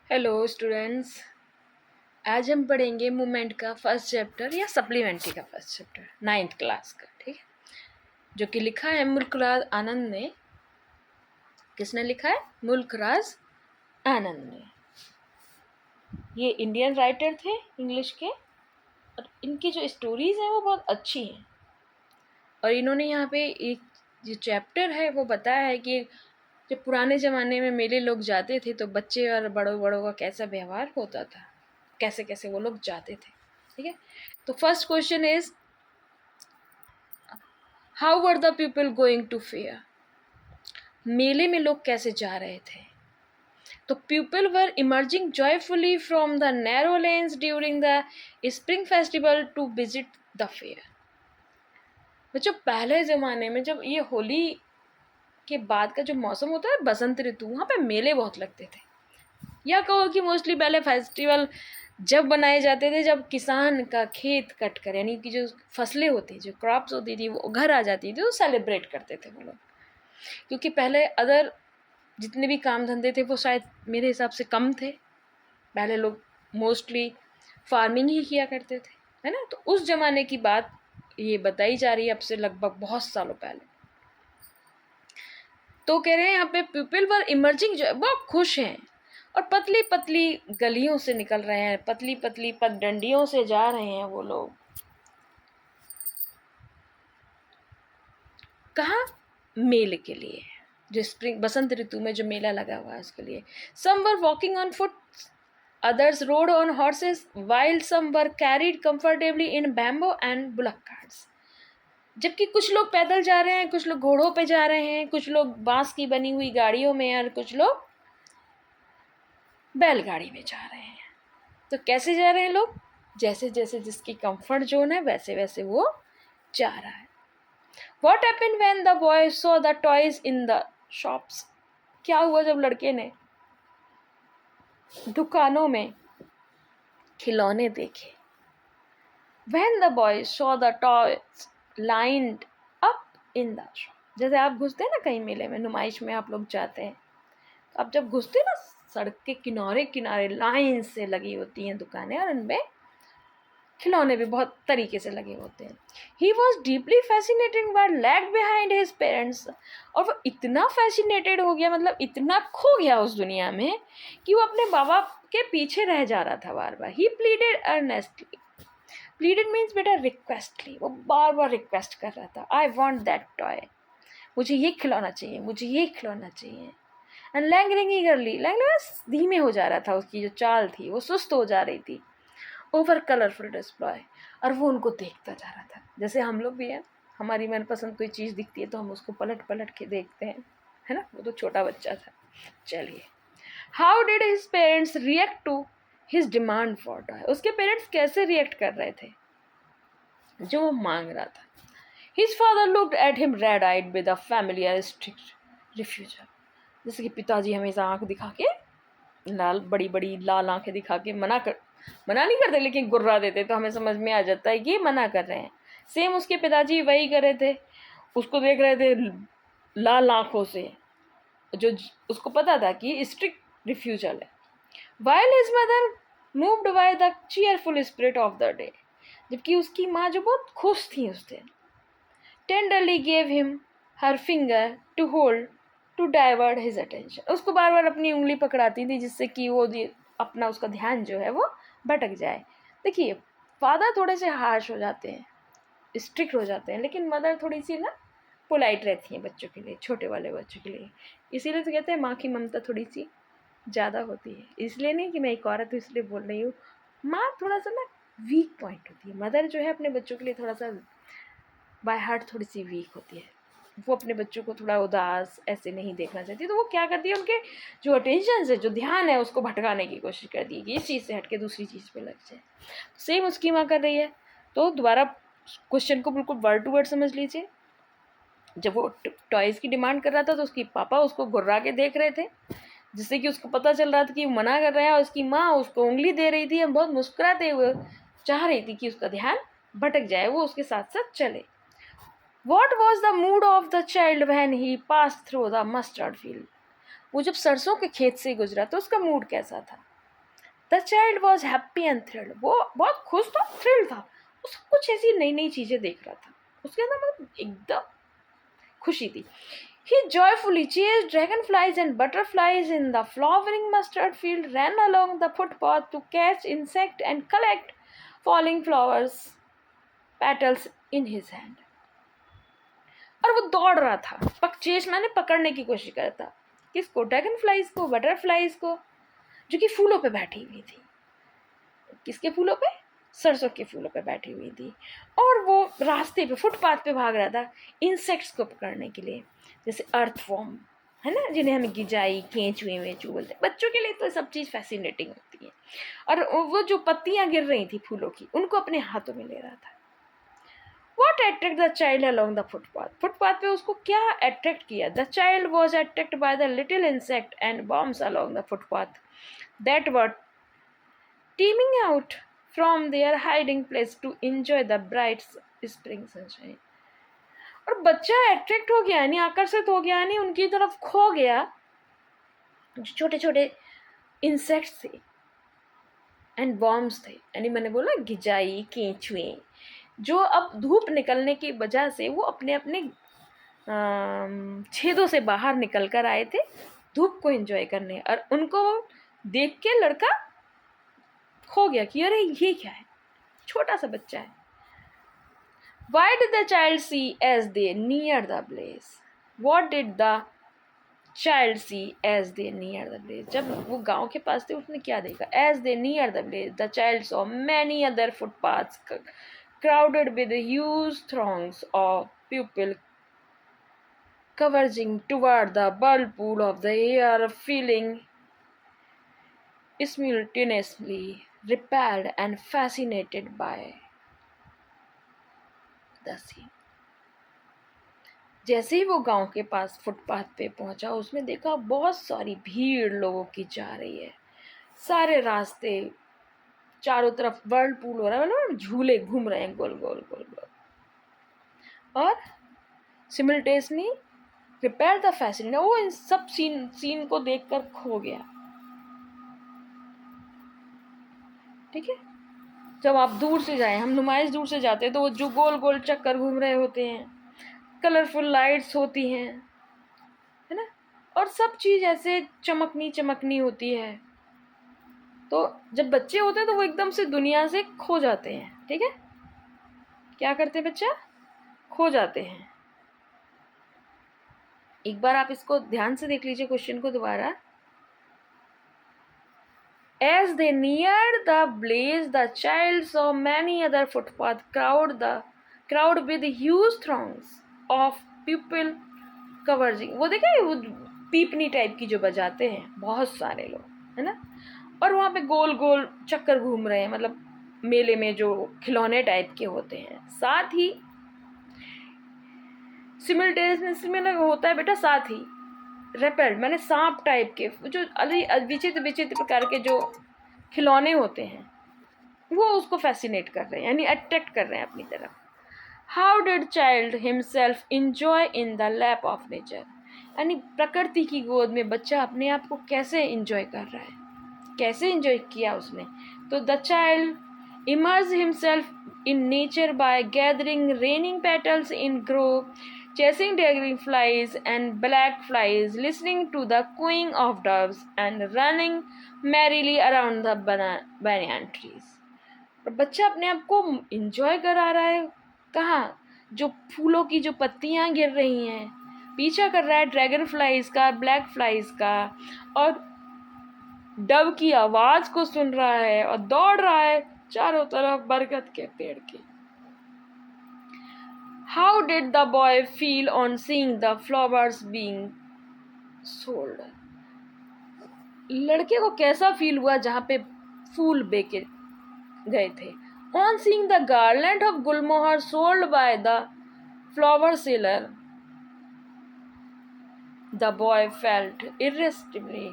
Hello students. आज हम पढ़ेंगे मूवमेंट का फर्स्ट चैप्टर या सप्लीमेंट्री का फर्स्ट चैप्टर 9th क्लास का, ठीक है, जो कि लिखा है मुल्कराज आनंद ने। किसने लिखा है? मुल्कराज आनंद ने। ये इंडियन राइटर थे इंग्लिश के, और इनकी जो स्टोरीज हैं वो बहुत अच्छी हैं। और इन्होंने यहाँ पे एक जो चैप्टर है वो बताया है कि जब पुराने ज़माने में मेले लोग जाते थे तो बच्चे और बड़ों बड़ों का कैसा व्यवहार होता था, कैसे कैसे वो लोग जाते थे। ठीक है, तो first question is how were the people going to fair. मेले में लोग कैसे जा रहे थे? तो people were emerging joyfully from the narrow lanes during the spring festival to visit the fair. बच्चों, पहले ज़माने में जब ये होली के बाद का जो मौसम होता है, बसंत ऋतु, वहाँ पे मेले बहुत लगते थे। या कहो कि मोस्टली पहले फेस्टिवल जब बनाए जाते थे जब किसान का खेत कट कर, यानी कि जो फसलें होती, जो क्रॉप्स होती थी वो घर आ जाती थी, वो सेलिब्रेट करते थे वो लोग। क्योंकि पहले अदर जितने भी काम धंधे थे वो शायद मेरे हिसाब से कम थे। पहले लोग मोस्टली फार्मिंग ही किया करते थे, है ना। तो उस ज़माने की बात ये बताई जा रही है, अब से लगभग बहुत सालों पहले। तो कह रहे हैं यहाँ पे पीपल वर इमर्जिंग, जो है बहुत खुश हैं और पतली पतली गलियों से निकल रहे हैं, पतली पतली पगडंडियों से जा रहे हैं वो लोग। कहाँ? मेले के लिए, जो स्प्रिंग बसंत ऋतु में जो मेला लगा हुआ है उसके लिए। Some were walking on foot, others rode on horses, while some were carried comfortably in bamboo and bullock carts। जबकि कुछ लोग पैदल जा रहे हैं, कुछ लोग घोड़ों पे जा रहे हैं, कुछ लोग बांस की बनी हुई गाड़ियों में, और कुछ लोग बैलगाड़ी में जा रहे हैं। तो कैसे जा रहे हैं लोग? जैसे जैसे जिसकी कंफर्ट जोन है वैसे वैसे वो जा रहा है। What happened when the boy saw the toys in the shops? क्या हुआ जब लड़के ने दुकानों में खिलौने देखे? When the boy saw the toys lined up in the shop। जैसे आप घुसते हैं ना कहीं मेले में, नुमाइश में आप लोग जाते हैं, तो आप जब घुसते हैं ना, सड़क के किनारे किनारे लाइन से लगी होती हैं दुकानें, और उनमें खिलौने भी बहुत तरीके से लगे होते हैं। He was deeply fascinated by lag behind his parents. और वो इतना फैसिनेटेड हो गया, मतलब इतना खो गया उस दुनिया में, कि वो अपने बाबा के पीछे रह जा रहा था बार बार। ही प्लीडेड अर्नेस्टली। प्लीडेड मीन्स बेटा रिक्वेस्टली, वो बार बार रिक्वेस्ट कर रहा था, आई वॉन्ट दैट टॉय, मुझे ये खिलौना चाहिए, मुझे ये खिलौना चाहिए। एंड लैंगरिंग ईगरली, लैंगरिंग धीमे हो जा रहा था, उसकी जो चाल थी वो सुस्त हो जा रही थी। ओवर कलरफुल डिस्प्ले, और वो उनको देखता जा रहा था। जैसे हम लोग भी हैं, हमारी मनपसंद कोई चीज़ दिखती है तो हम उसको पलट पलट के देखते हैं, है ना। वो तो छोटा बच्चा था। चलिए, how did his parents react to his demand for toy. उसके पेरेंट्स कैसे रिएक्ट कर रहे थे जो वो मांग रहा था? His father looked at him red eyed with a familiar strict refusal. जैसे कि पिताजी हमेशा आंख दिखा के, लाल बड़ी बड़ी लाल आंखें दिखा के मना नहीं करते, लेकिन गुर्रा देते, तो हमें समझ में आ जाता है कि ये मना कर रहे हैं। सेम उसके पिताजी वही कर रहे थे, उसको देख रहे थे लाल आंखों से, जो उसको पता था कि स्ट्रिक्ट रिफ्यूजल है। While his mother moved by the cheerful spirit of the day. जबकि उसकी माँ जो बहुत खुश थी उस दिन, tenderly gave him her finger to hold to divert his attention. उसको बार बार अपनी उंगली पकड़ाती थी जिससे कि वो अपना उसका ध्यान जो है वो भटक जाए। देखिए, फादर थोड़े से हार्श हो जाते हैं, स्ट्रिक्ट हो जाते हैं, लेकिन मदर थोड़ी सी ना पोलाइट रहती हैं बच्चों के लिए, छोटे वाले बच्चों के लिए। इसीलिए तो कहते हैं माँ की ममता थोड़ी सी ज़्यादा होती है। इसलिए नहीं कि मैं एक औरत हूँ इसलिए बोल रही हूँ, माँ थोड़ा सा ना वीक पॉइंट होती है। मदर जो है अपने बच्चों के लिए थोड़ा सा बाय हार्ट थोड़ी सी वीक होती है। वो अपने बच्चों को थोड़ा उदास ऐसे नहीं देखना चाहती, तो वो क्या करती है, उनके जो अटेंशन है, जो ध्यान है, उसको भटकाने की कोशिश करती है कि इस चीज़ से हट के दूसरी चीज़ पे लग जाए। सेम उसकी माँ कर रही है। तो दोबारा क्वेश्चन को बिल्कुल वर्ड टू वर्ड समझ लीजिए। जब वो टॉयज़ की डिमांड कर रहा था तो उसकी पापा उसको घुर्रा के देख रहे थे, जिससे कि उसको पता चल रहा था कि वो मना कर रहा है, और उसकी माँ उसको उंगली दे रही थी और बहुत मुस्कुराते हुए चाह रही थी कि उसका ध्यान भटक जाए, वो उसके साथ साथ चले। What was the mood of the child when he passed through the mustard field? वो जब सरसों के खेत से गुजरा तो उसका मूड कैसा था? The child was happy and thrilled, वो बहुत खुश था, थ्रिल था, उसको कुछ ऐसी नई नई चीज़ें देख रहा था, उसके अंदर मतलब एकदम खुशी थी. He joyfully chased dragonflies and butterflies in the flowering mustard field, ran along the footpath to catch insect and collect falling flowers petals in his hand. और वो दौड़ रहा था, चेस मैंने पकड़ने की कोशिश कर रहा था. किसको? ड्रैगन फ्लाइज को, बटरफ्लाइज को, जो कि फूलों पे बैठी हुई थी. किसके फूलों पे? सरसों के फूलों पे बैठी हुई थी. और वो रास्ते पे, फुटपाथ पे भाग रहा था इंसेक्ट्स को पकड़ने के लिए, जैसे अर्थवॉर्म है ना, जिन्हें हमें गिजाई, केंचुए वेंचू बोलते हैं. बच्चों के लिए तो सब चीज़ फैसिनेटिंग होती है. और वो जो पत्तियां गिर रही थी फूलों की, उनको अपने हाथों में ले रहा था. What attracted the child along the footpath? Footpath पे उसको क्या अट्रैक्ट किया? The child was attracted by the little insect and worms along the footpath that were teeming out from their hiding place to enjoy the bright spring sunshine. और बच्चा attract हो गया, यानी आकर्षित हो गया, यानी उनकी तरफ खो गया. छोटे छोटे इंसेक्ट्स थे एंड वर्म्स थे, यानी मैंने बोला गिजाई, केंचुए, जो अब धूप निकलने की वजह से वो अपने अपने छेदों से बाहर निकल कर आए थे धूप को एंजॉय करने. और उनको देख के लड़का खो गया कि अरे ये क्या है, छोटा सा बच्चा है. Why did the child see as they neared the blaze? What did the child see as they neared the blaze? जब वो गांव के पास थे उसने क्या देखा? As they neared the blaze, the child saw many other footpaths crowded with huge throngs of people converging toward the whirlpool of the air, feeling simultaneously repelled and fascinated by the scene. जैसे ही वो गांव के पास footpath पे पहुंचा, उसने देखा बहुत सारी भीड़ लोगों की जा रही है. सारे रास्ते चारों तरफ वर्लपूल हो रहा है, मतलब झूले घूम रहे हैं गोल गोल गोल गोल. और सिमिल्टेनियसली प्रिपेयर द फैसिनेट, वो इन सब सीन को देखकर खो गया. ठीक है, जब आप दूर से जाएं, हम नुमाइश दूर से जाते हैं तो वो जो गोल गोल चक्कर घूम रहे होते हैं, कलरफुल लाइट्स होती हैं, है ना, और सब चीज़ ऐसे चमकनी चमकनी होती है. तो जब बच्चे होते हैं तो वो एकदम से दुनिया से खो जाते हैं. ठीक है, क्या करते हैं बच्चा? खो जाते हैं. एक बार आप इसको ध्यान से देख लीजिए क्वेश्चन को दोबारा. As they neared the blaze, the child saw many other footpaths crowd with huge throngs of people converging. वो देखा है, वो पीपनी टाइप की जो बजाते हैं बहुत सारे लोग, है ना, और वहाँ पे गोल गोल चक्कर घूम रहे हैं, मतलब मेले में जो खिलौने टाइप के होते हैं. साथ ही सिमिल्टेनियसली में होता है बेटा, साथ ही रेपेल्ड मैंने सांप टाइप के जो विचित्र विचित्र प्रकार के जो खिलौने होते हैं, वो उसको फैसिनेट कर रहे हैं, यानी अट्रैक्ट कर रहे हैं अपनी तरफ. How did child himself enjoy in the lap of nature, यानी प्रकृति की गोद में बच्चा अपने आप को कैसे इंजॉय कर रहा है, कैसे इंजॉय किया उसने. तो the child emerge himself in nature by gathering raining petals in Grove, chasing dragonflies and black flies, listening to the cooing of doves, and running merrily around the banyan trees. और बच्चा अपने आप को enjoy करा रहा है. कहाँ? जो फूलों की जो पत्तियाँ गिर रही हैं, पीछा कर रहा है ड्रैगन फ्लाइज का, ब्लैक फ्लाइज का, और डव की आवाज़ को सुन रहा है, और दौड़ रहा है चारों तरफ बरगद के पेड़ के. How did the boy feel on seeing the flowers being sold? लड़के को कैसा फील हुआ जहाँ पे फूल बेचे गए थे? On seeing the garland of gulmohar sold by the flower seller, the boy felt irresistibly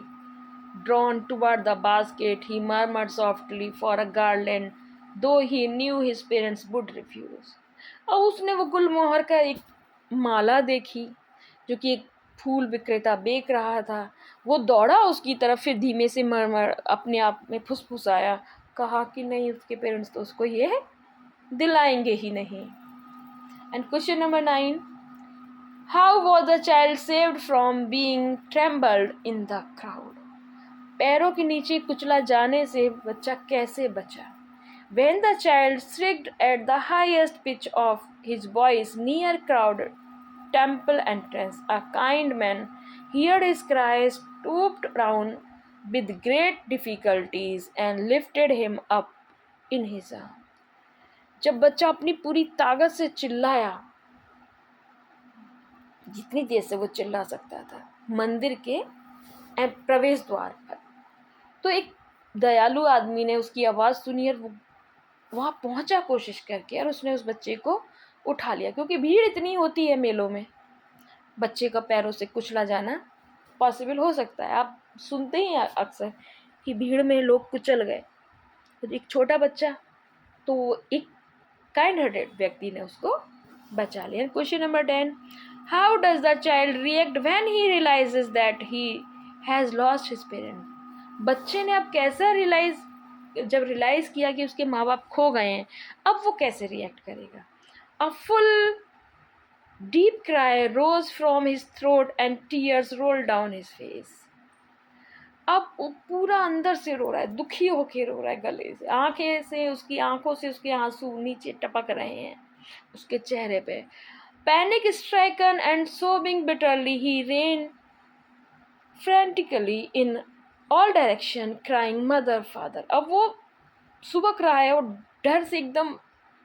drawn toward the basket. He murmured softly for a garland, though he knew his parents would refuse. और उसने वो गुलमोहर का एक माला देखी जो कि एक फूल विक्रेता बेच रहा था। वो दौड़ा उसकी तरफ, फिर धीमे से मर अपने आप में फुसफुसाया, कहा कि नहीं, उसके पेरेंट्स तो उसको ये दिलाएंगे ही नहीं। And question number 9, how was the child saved from being trembled in the crowd? पैरों के नीचे कुचला जाने से बच्चा कैसे बचा? When the child shrieked at the highest pitch of his voice near crowded temple entrance, a kind man heard his cries, stooped down with great difficulties and lifted him up in his arms. जब बच्चा अपनी पूरी ताकत से चिल्लाया, जितनी देर से वो चिल्ला सकता था, मंदिर के प्रवेश द्वार पर, तो एक दयालु आदमी ने उसकी आवाज़ सुनी और वो वहाँ पहुँचा कोशिश करके, और उसने उस बच्चे को उठा लिया। क्योंकि भीड़ इतनी होती है मेलों में, बच्चे का पैरों से कुचला जाना पॉसिबल हो सकता है। आप सुनते ही अक्सर कि भीड़ में लोग कुचल गए, तो एक छोटा बच्चा, तो एक काइंड हार्टेड व्यक्ति ने उसको बचा लिया। Question number 10, how does the child react when he realizes that he has lost his parents? बच्चे ने अब कैसा जब रियलाइज़ किया कि उसके माँ बाप खो गए हैं, अब वो कैसे रिएक्ट करेगा? A full deep cry rose from his throat and tears roll down his face. अब वो पूरा अंदर से रो रहा है, दुखी होके रो रहा है, गले से, उसकी आंखों से उसके आंसू नीचे टपक रहे हैं उसके चेहरे पे। Panic stricken and सोबिंग bitterly he rain frantically in all direction crying mother father. अब वो सुबक रहा है और डर से एकदम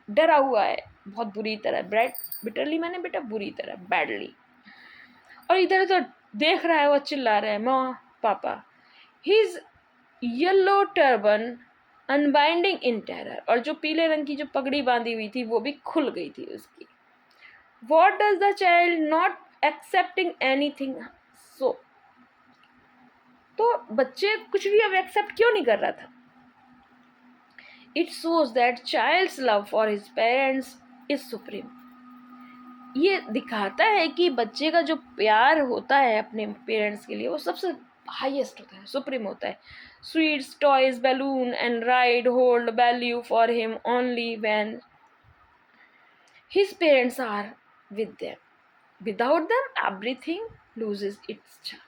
डरा हुआ है बहुत बुरी तरह। बिटरली मैंने बेटा बुरी तरह, बैडली। और इधर उधर देख रहा है, वो चिल्ला रहा है, माँ पापा। His yellow turban unbinding in terror, और जो पीले रंग की जो पगड़ी बांधी हुई थी वो भी खुल गई थी उसकी। What does the child not accepting anything so? तो बच्चे कुछ भी अब एक्सेप्ट क्यों नहीं कर रहा था? It shows that child's love for his parents is supreme. ये दिखाता है कि बच्चे का जो प्यार होता है अपने पेरेंट्स के लिए, वो सबसे हाईएस्ट होता है, सुप्रीम होता है। Sweets, toys, balloon and ride hold value for him only when his parents are with them. Without them everything loses its charm.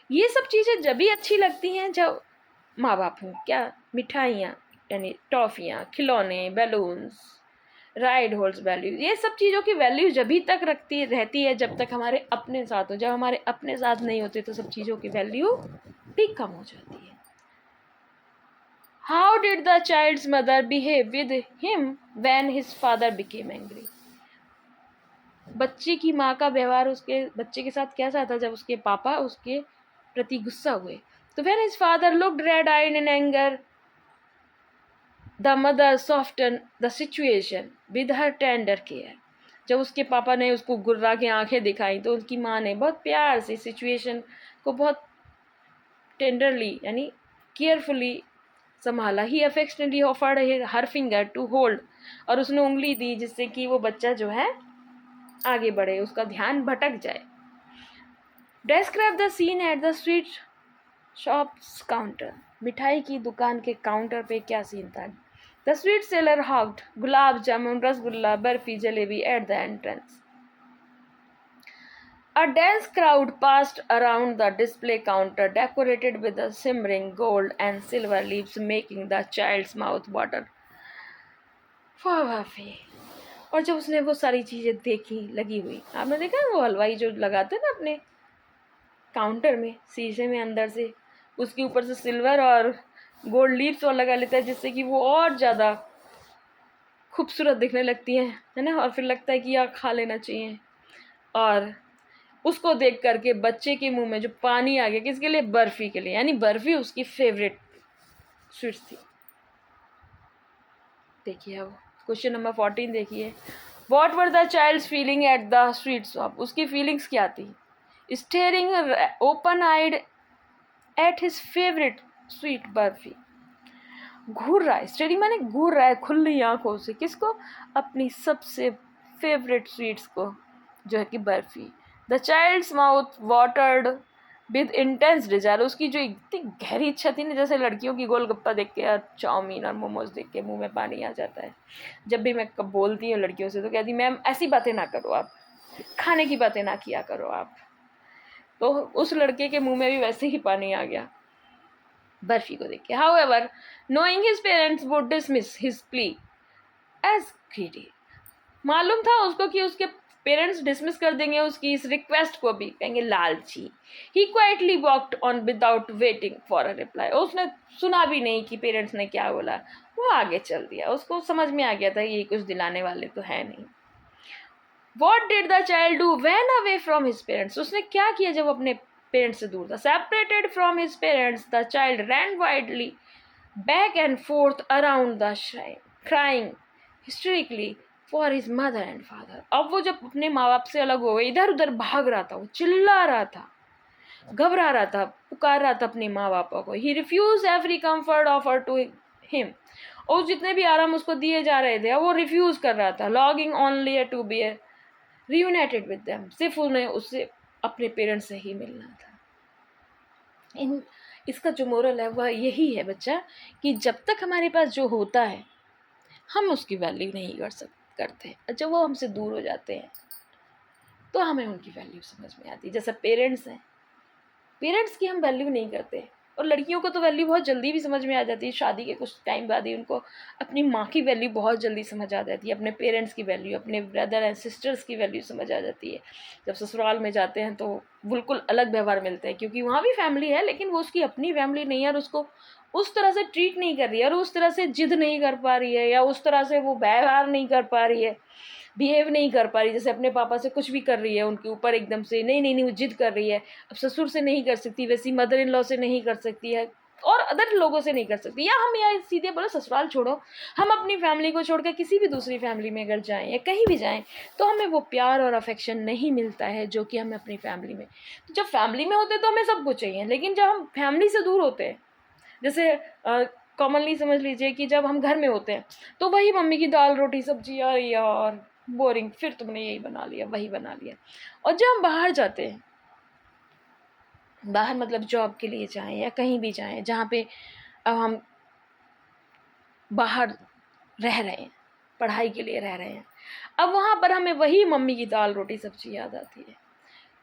ये सब चीज़ें जब भी अच्छी लगती हैं जब माँ बाप हों। क्या? मिठाइयाँ यानी टॉफ़ियाँ, खिलौने, बैलून्स, राइड होल्ड्स वैल्यू। ये सब चीज़ों की वैल्यू जब भी तक रहती है जब तक हमारे अपने साथ हो। जब हमारे अपने साथ नहीं होते तो सब चीज़ों की वैल्यू भी कम हो जाती है। How did the child's mother behave with him when his father became angry? बच्चे की माँ का व्यवहार उसके बच्चे के साथ कैसा था जब उसके पापा उसके प्रति गुस्सा हुए? तो when his father looked red eyed in anger, the mother soften the situation with her tender care. जब उसके पापा ने उसको गुर्रा की आंखें दिखाई तो उनकी माँ ने बहुत प्यार से सिचुएशन को बहुत टेंडरली यानी केयरफुली संभाला। He affectionately offered her finger to hold, और उसने उंगली दी जिससे कि वो बच्चा जो है आगे बढ़े, उसका ध्यान भटक जाए। Describe the scene at the sweet shop's counter. मिठाई की दुकान के काउंटर पे क्या सीन था? The sweet seller hawked gulab jamun, rasgulla, barfi, jalebi at the entrance. A dense crowd passed around the display counter decorated with the shimmering gold and silver leaves, making the child's mouth water for Buffy. और जब उसने वो सारी चीज़ें देखी लगी हुई, आपने देखा वो हलवाई जो लगाते हैं ना अपने काउंटर में शीशे में अंदर से, उसके ऊपर से सिल्वर और गोल्ड लीव्स और लगा लेता है जिससे कि वो और ज़्यादा खूबसूरत दिखने लगती है ना। और फिर लगता है कि यार खा लेना चाहिए। और उसको देख करके बच्चे के मुंह में जो पानी आ गया, किसके लिए? बर्फ़ी के लिए। यानी बर्फ़ी उसकी फेवरेट स्वीट्स थी। देखिए अब क्वेश्चन नंबर 14 देखिए। What were the child's feeling at the sweet shop? उसकी फीलिंग्स क्या थी? Staring open eyed at his favourite sweet barfi. घूर रहा है, स्टेयरिंग माने घूर रहा है खुली आंखों से। किसको? अपनी सबसे फेवरेट स्वीट्स को, जो है कि barfi. The child's mouth watered with intense desire. उसकी जो इतनी गहरी इच्छा थी ना, जैसे लड़कियों की गोलगप्पा देख के या चाउमीन और मोमोज देख के मुंह में पानी आ जाता है। जब भी मैं बोलती हूँ लड़कियों से तो कहती मैम ऐसी बातें ना करो, आप खाने की बातें ना किया करो आप। तो उस लड़के के मुंह में भी वैसे ही पानी आ गया बर्फी को देख के। However, knowing his parents would dismiss his plea as greedy, मालूम था उसको कि उसके पेरेंट्स डिसमिस कर देंगे उसकी इस रिक्वेस्ट को भी, कहेंगे लालची। He quietly walked on without waiting for a reply. उसने सुना भी नहीं कि पेरेंट्स ने क्या बोला, वो आगे चल दिया। उसको समझ में आ गया था ये कुछ दिलाने वाले तो है नहीं। What did the child do when away from his parents. उसने क्या किया जब अपने पेरेंट्स से दूर था। Separated from his parents the child ran wildly back and forth around the shrine crying hysterically for his mother and father. अब वो जब अपने माँ बाप से अलग हो गए, इधर उधर भाग रहा था, वो चिल्ला रहा था, घबरा रहा था, पुकार रहा था अपने माँ बापा को। He refuse every comfort offer to him. और जितने भी आराम उसको दिए जा रहे थे वो रिफ्यूज कर रहा था। Longing only to be reunited with them. सिर्फ उन्हें उससे अपने पेरेंट्स से ही मिलना था। इसका जो मोरल है वह यही है बच्चा, कि जब तक हमारे पास जो होता है हम उसकी वैल्यू नहीं करते। जब वो हमसे दूर हो जाते हैं तो हमें उनकी वैल्यू समझ में आती है। जैसे पेरेंट्स हैं, पेरेंट्स की हम वैल्यू नहीं करते। और लड़कियों को तो वैल्यू बहुत जल्दी भी समझ में आ जाती है, शादी के कुछ टाइम बाद ही उनको अपनी माँ की वैल्यू बहुत जल्दी समझ आ जाती है, अपने पेरेंट्स की वैल्यू, अपने ब्रदर एंड सिस्टर्स की वैल्यू समझ आ जाती है। जब ससुराल में जाते हैं तो बिल्कुल अलग व्यवहार मिलता है, क्योंकि वहाँ भी फैमिली है लेकिन वो उसकी अपनी फैमिली नहीं है और उसको उस तरह से ट्रीट नहीं कर रही है और उस तरह से जिद नहीं कर पा रही है या उस तरह से वो व्यवहार नहीं कर पा रही है, बिहेव नहीं कर पा रही। जैसे अपने पापा से कुछ भी कर रही है उनके ऊपर एकदम से नहीं नहीं नहीं वो जिद कर रही है। अब ससुर से नहीं कर सकती वैसी मदर इन लॉ से नहीं कर सकती है और अदर लोगों से नहीं कर सकती। या हम या सीधे बोलो ससुराल छोड़ो, हम अपनी फैमिली को छोड़कर किसी भी दूसरी फैमिली में अगर जाएं या कहीं भी जाएं तो हमें वो प्यार और अफेक्शन नहीं मिलता है जो कि हमें अपनी फैमिली में। तो जब फैमिली में होते तो हमें सब कुछ चाहिए, लेकिन जब हम फैमिली से दूर होते हैं, जैसे कॉमनली समझ लीजिए कि जब हम घर में होते हैं तो वही मम्मी की दाल रोटी सब्जी, यार यार बोरिंग, फिर तुमने यही बना लिया वही बना लिया। और जब हम बाहर जाते हैं, बाहर मतलब जॉब के लिए जाएं या कहीं भी जाएं जहाँ पे अब हम बाहर रह रहे हैं, पढ़ाई के लिए रह रहे हैं, अब वहाँ पर हमें वही मम्मी की दाल रोटी सब्जी याद आती है।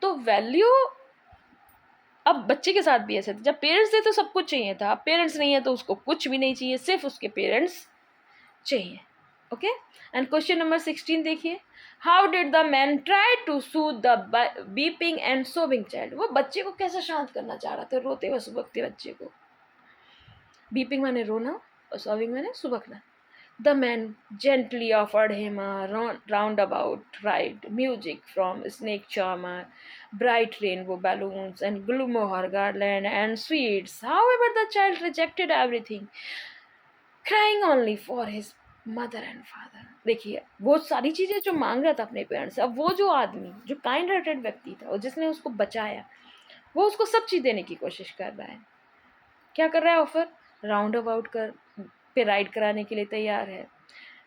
तो वैल्यू अब बच्चे के साथ भी ऐसे थे, जब पेरेंट्स थे तो सब कुछ चाहिए था, अब पेरेंट्स नहीं है तो उसको कुछ भी नहीं चाहिए, सिर्फ उसके पेरेंट्स चाहिए। ओके, एंड क्वेश्चन नंबर 16 देखिए। How did the man try to soothe the weeping and sobbing child. वो बच्चे को कैसे शांत करना चाह रहा था, रोते हुए सुबकते बच्चे को। बीपिंग माने रोना और सोबिंग माने सुबकना। The man gently offered him a roundabout ride, music from snake charmer, bright rainbow balloons, and Glumohar garland and sweets. However, the child rejected everything, crying only for his mother and father. देखिए वो सारी चीज़ें जो मांग रहा था अपने parents से, अब वो जो आदमी जो काइंड हार्टेड व्यक्ति था और जिसने उसको बचाया, वो उसको सब चीज़ देने की कोशिश कर रहा है। क्या कर रहा है ऑफर? राउंड अबाउट कर पे राइड कराने के लिए तैयार है,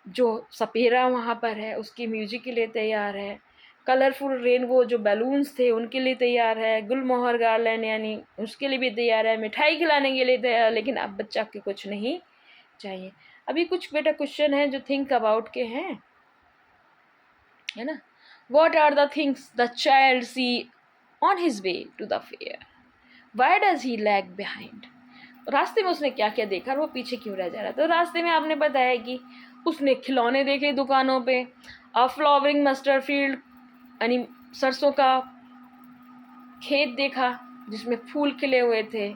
जो सपेरा वहाँ पर है उसकी म्यूजिक के लिए तैयार है, कलरफुल रेनबो जो बैलून्स थे उनके लिए तैयार है, गुलमोहर गार्लैंड यानी उसके लिए भी तैयार है, मिठाई खिलाने के लिए तैयार। लेकिन अब बच्चा के कुछ नहीं चाहिए। अभी कुछ बेटा क्वेश्चन है जो थिंक अबाउट के हैं, है ना। What are the things the child see on his way to the fair, why does he lag behind. रास्ते में उसने क्या क्या देखा और वो पीछे क्यों रह जा रहा था। तो रास्ते में आपने बताया कि उसने खिलौने देखे दुकानों पे, फ्लावरिंग मस्टर्ड फील्ड यानी सरसों का खेत देखा जिसमें फूल खिले हुए थे,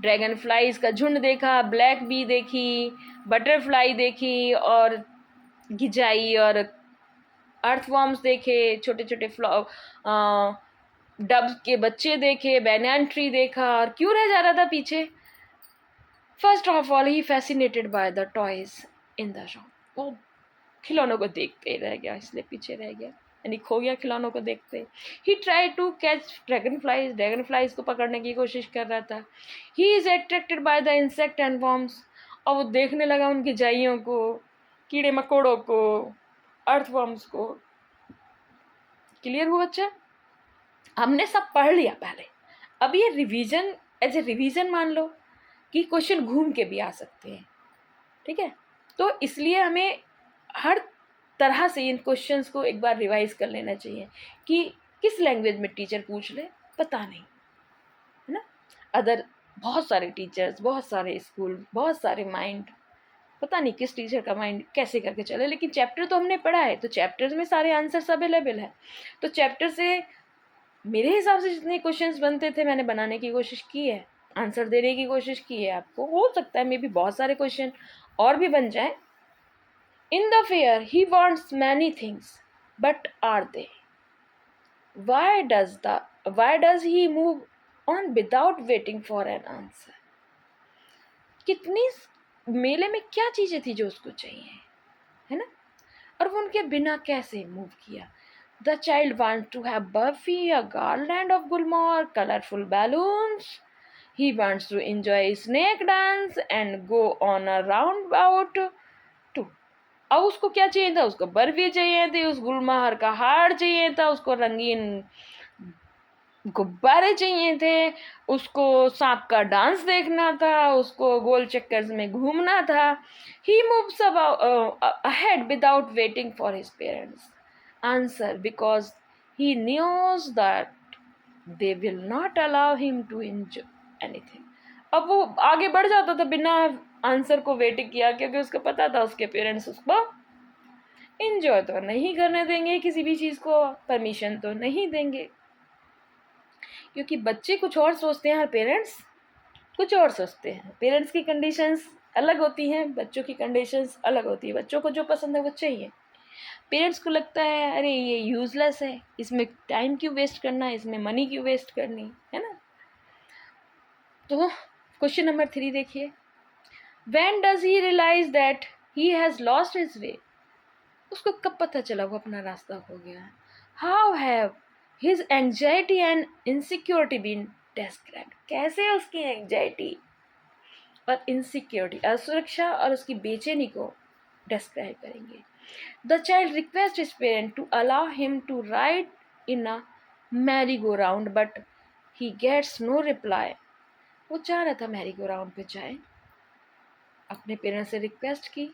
ड्रैगन फ्लाइज का झुंड देखा, ब्लैक बी देखी, बटरफ्लाई देखी और गिजाई और अर्थवॉर्म्स देखे, छोटे छोटे डब्स के बच्चे देखे, बैनियन ट्री देखा। और क्यों रह जा रहा था पीछे? First of all he fascinated by the toys in the shop. वो खिलौनों को देखते रह गया, इसलिए पीछे रह गया, यानी खो गया खिलौनों को देखते। He try to catch dragonflies को पकड़ने की कोशिश कर रहा था। He is attracted by the insect and worms, और वो देखने लगा उनकी जाइयों को, कीड़े मकोड़ों को, अर्थवॉर्म्स को। क्लियर हुआ बच्चा? हमने सब पढ़ लिया पहले, अब ये रिवीजन, एज ए रिवीजन मान लो कि क्वेश्चन घूम के भी आ सकते हैं, ठीक है। तो इसलिए हमें हर तरह से इन क्वेश्चंस को एक बार रिवाइज कर लेना चाहिए कि किस लैंग्वेज में टीचर पूछ ले, पता नहीं, है ना। अदर बहुत सारे टीचर्स, बहुत सारे स्कूल, बहुत सारे माइंड, पता नहीं किस टीचर का माइंड कैसे करके चले, लेकिन चैप्टर तो हमने पढ़ा है, तो चैप्टर्स में सारे आंसर्स अवेलेबल है। तो चैप्टर से मेरे हिसाब से जितने क्वेश्चंस बनते थे मैंने बनाने की कोशिश की है, आंसर देने की कोशिश की है। आपको हो सकता है मे बी बहुत सारे क्वेश्चन और भी बन जाए। In the fair he wants many things but are they, why does he move on without waiting for an answer? कितनी मेले में क्या चीजें थी जो उसको चाहिए, है ना, और वो उनके बिना कैसे मूव किया। The child wants to have Buffy, a garland of Gulmore, colorful balloons. He wants to enjoy a snake dance and go on a roundabout too. अब उसको क्या चाहिए था, उसको बर्फी चाहिए थी, उस गुलमोहर का हार चाहिए था, उसको रंगीन गुब्बारे चाहिए थे, उसको सांप का डांस देखना था, उसको गोल चक्कर में घूमना था। He moves ahead without waiting for his parents' answer because he knows that they will not allow him to enjoy anything. अब वो आगे बढ़ जाता था बिना आंसर को वेट किया, क्योंकि उसको पता था उसके पेरेंट्स उसको एंजॉय तो नहीं करने देंगे, किसी भी चीज़ को परमिशन तो नहीं देंगे, क्योंकि बच्चे कुछ और सोचते हैं और पेरेंट्स कुछ और सोचते हैं। पेरेंट्स की कंडीशंस अलग होती हैं, बच्चों की कंडीशंस अलग होती है। बच्चों को जो पसंद है वो चाहिए, पेरेंट्स को लगता है अरे ये यूजलेस है, इसमें टाइम क्यों वेस्ट करना, इसमें मनी क्यों वेस्ट करनी, है ना। तो क्वेश्चन नंबर 3 देखिए, when does he realize that he has lost his way, उसको कब पता चला वो अपना रास्ता खो गया। How have his anxiety and insecurity been described, कैसे उसकी एंजाइटी और इनसिक्योरिटी, असुरक्षा और उसकी बेचैनी को डिस्क्राइब करेंगे। The child request his parent to allow him to ride in a merry go round but he gets no reply, वो चाह रहा था मैरी गो राउंड पे जाए, अपने पेरेंट्स से रिक्वेस्ट की।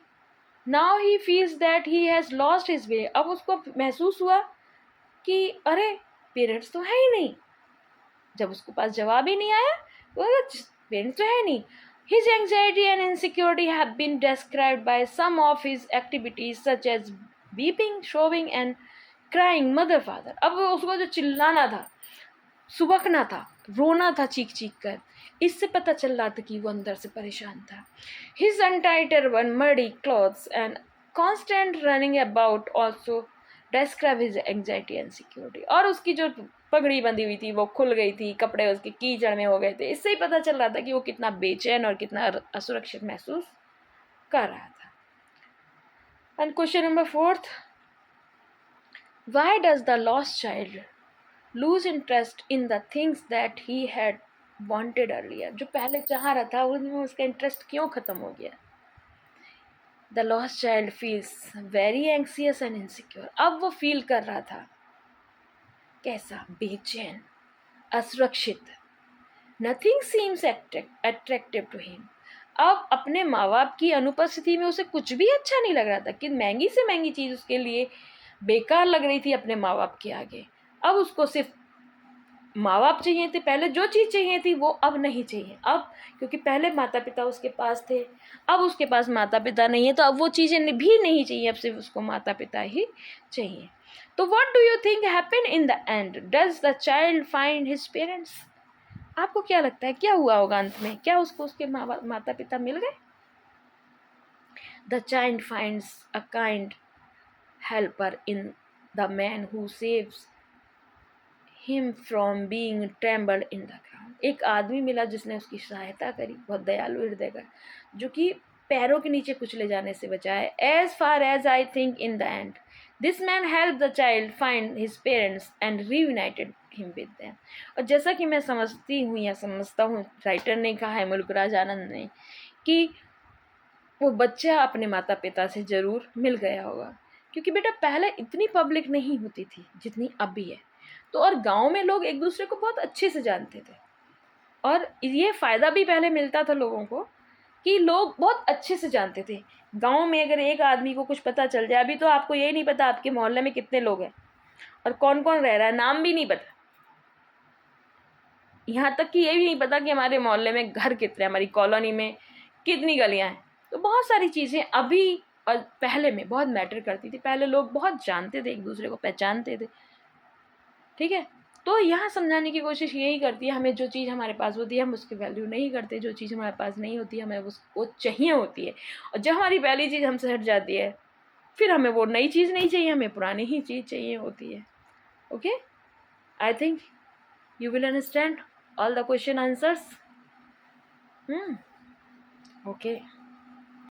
Now he feels that he has lost his वे, अब उसको महसूस हुआ कि अरे पेरेंट्स तो है ही नहीं, जब उसके पास जवाब ही नहीं आया तो पेरेंट्स तो है नहीं। His anxiety and insecurity have been described by some of his activities such as weeping, sobbing and crying mother father. अब उसको जो चिल्लाना था, सुबकना था, रोना था चीख चीख कर, इससे पता चल रहा था कि वो अंदर से परेशान था। His untied turban, muddy clothes and constant running about also describe his anxiety and insecurity. और उसकी जो पगड़ी बंधी हुई थी वो खुल गई थी, कपड़े उसके कीचड़ में हो गए थे, इससे ही पता चल रहा था कि वो कितना बेचैन और कितना असुरक्षित महसूस कर रहा था। And question number 4, why does the lost child loose interest in the things that he had wanted earlier, जो पहले चाह रहा था उनमें उसका इंटरेस्ट क्यों खत्म हो गया। The lost child feels very anxious and insecure, अब वो फील कर रहा था कैसा, बेचैन, असुरक्षित। Nothing seems attractive to him, अब अपने माँ बाप की अनुपस्थिति में उसे कुछ भी अच्छा नहीं लग रहा था, कि महंगी से महंगी चीज़ उसके लिए बेकार लग रही थी अपने माँ बाप के आगे। अब उसको सिर्फ माँ बाप चाहिए थे, पहले जो चीज़ चाहिए थी वो अब नहीं चाहिए। अब क्योंकि पहले माता पिता उसके पास थे, अब उसके पास माता पिता नहीं है, तो अब वो चीज़ें भी नहीं चाहिए, अब सिर्फ उसको माता पिता ही चाहिए। तो what do you think happen in the and, does the child find his parents, आपको क्या लगता है क्या हुआ होगा अंत में, क्या उसको उसके माता पिता मिल गए। The child finds a kind helper in the man who saves him from being trembled in the ground, एक आदमी मिला जिसने उसकी सहायता करी, बहुत दयालु हृदय का, जो कि पैरों के नीचे कुचले जाने से बचाए। As far as I think in the end this man help the child find his parents and reunited him with them, और जैसा कि मैं समझती हूँ या समझता हूँ, राइटर ने कहा है मुल्कराज आनंद ने, कि वो बच्चा अपने माता पिता से ज़रूर मिल गया होगा, क्योंकि बेटा पहले इतनी पब्लिक नहीं होती थी जितनी अभी है। तो और गाँव में लोग एक दूसरे को बहुत अच्छे से जानते थे, और ये फ़ायदा भी पहले मिलता था लोगों को कि लोग बहुत अच्छे से जानते थे। गाँव में अगर एक आदमी को कुछ पता चल जाए, अभी तो आपको यही नहीं पता आपके मोहल्ले में कितने लोग हैं और कौन कौन रह रहा है, नाम भी नहीं पता। यहाँ तक कि ये भी नहीं पता कि हमारे मोहल्ले में घर कितने, हमारी कॉलोनी में कितनी गलियाँ हैं। तो बहुत सारी चीज़ें अभी और पहले में बहुत मैटर करती थी। पहले लोग बहुत जानते थे, एक दूसरे को पहचानते थे, ठीक है। तो यहाँ समझाने की कोशिश यही करती है, हमें जो चीज़ हमारे पास होती है हम उसकी वैल्यू नहीं करते, जो चीज़ हमारे पास नहीं होती हमें वो चाहिए होती है। और जब हमारी पहली चीज़ हमसे हट जाती है, फिर हमें वो नई चीज़ नहीं चाहिए, हमें पुरानी ही चीज़ चाहिए होती है। Okay, I think you will understand all the question answers. Okay.